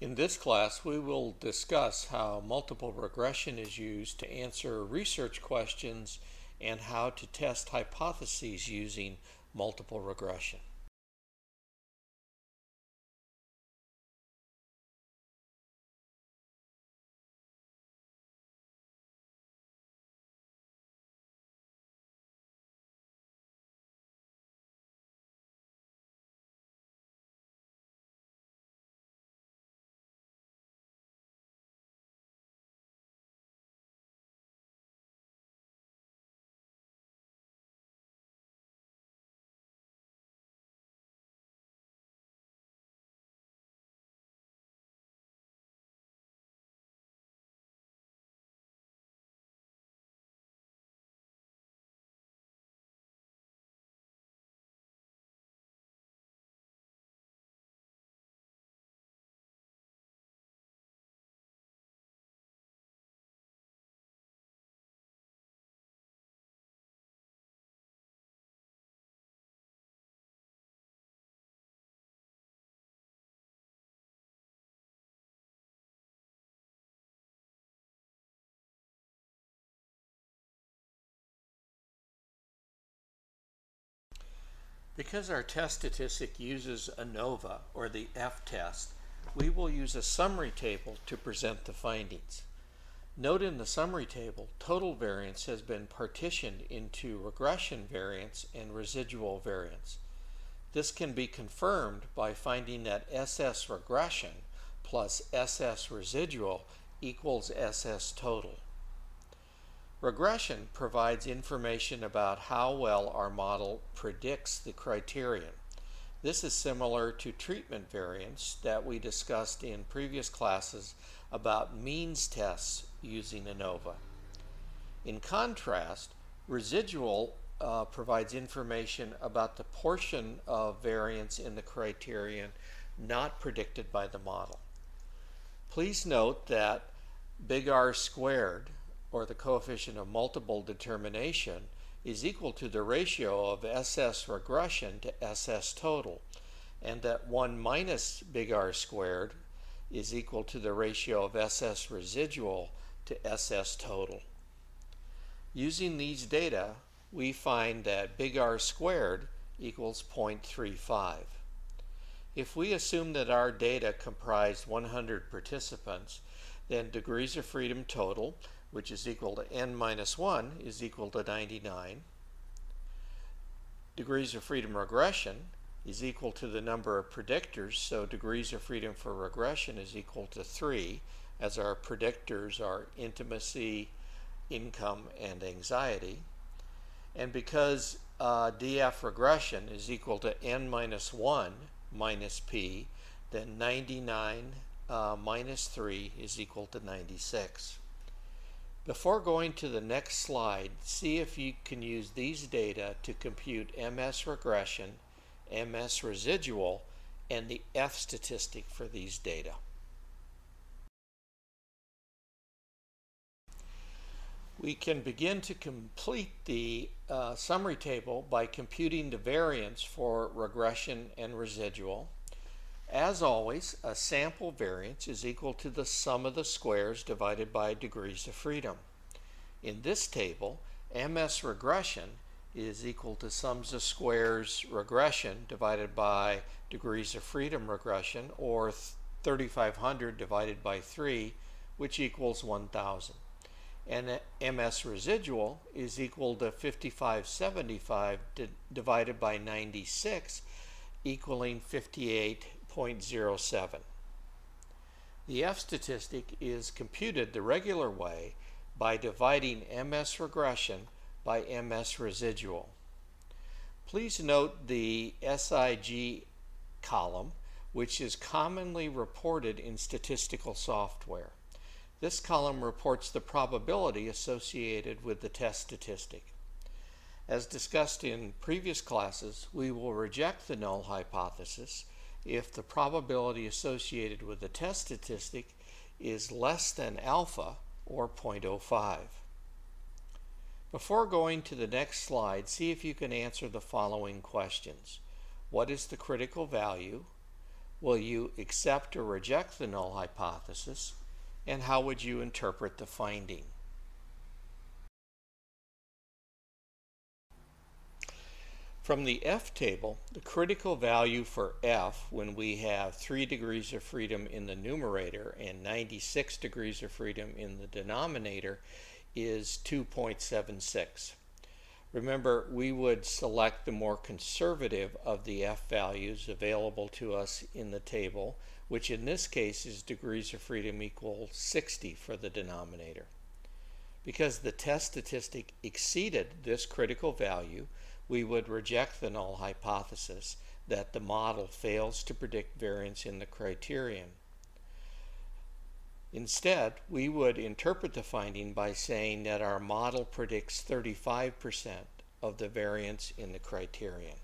In this class, we will discuss how multiple regression is used to answer research questions and how to test hypotheses using multiple regression. Because our test statistic uses ANOVA, or the F-test, we will use a summary table to present the findings. Note in the summary table, total variance has been partitioned into regression variance and residual variance. This can be confirmed by finding that SS regression plus SS residual equals SS total. Regression provides information about how well our model predicts the criterion. This is similar to treatment variance that we discussed in previous classes about means tests using ANOVA. In contrast, residual provides information about the portion of variance in the criterion not predicted by the model. Please note that big R squared, or the coefficient of multiple determination, is equal to the ratio of SS regression to SS total, and that 1 minus big R squared is equal to the ratio of SS residual to SS total. Using these data, we find that big R squared equals 0.35. If we assume that our data comprised 100 participants, then degrees of freedom total, which is equal to n minus 1, is equal to 99. Degrees of freedom regression is equal to the number of predictors, so degrees of freedom for regression is equal to 3, as our predictors are intimacy, income, and anxiety. And because DF regression is equal to n minus 1 minus p, then 99 minus 3 is equal to 96. Before going to the next slide, see if you can use these data to compute MS regression, MS residual, and the F statistic for these data. We can begin to complete the summary table by computing the variance for regression and residual. As always, a sample variance is equal to the sum of the squares divided by degrees of freedom. In this table, MS regression is equal to sums of squares regression divided by degrees of freedom regression, or 3500 divided by 3, which equals 1000. And MS residual is equal to 5575 divided by 96, equaling 58.07. The F statistic is computed the regular way by dividing MS regression by MS residual. Please note the SIG column, which is commonly reported in statistical software. This column reports the probability associated with the test statistic. As discussed in previous classes, we will reject the null hypothesis if the probability associated with the test statistic is less than alpha, or 0.05. Before going to the next slide, see if you can answer the following questions. What is the critical value? Will you accept or reject the null hypothesis? And how would you interpret the finding? From the F table, the critical value for F when we have 3 degrees of freedom in the numerator and 96 degrees of freedom in the denominator is 2.76. Remember, we would select the more conservative of the F values available to us in the table, which in this case is degrees of freedom equal 60 for the denominator. Because the test statistic exceeded this critical value, we would reject the null hypothesis that the model fails to predict variance in the criterion. Instead, we would interpret the finding by saying that our model predicts 35% of the variance in the criterion.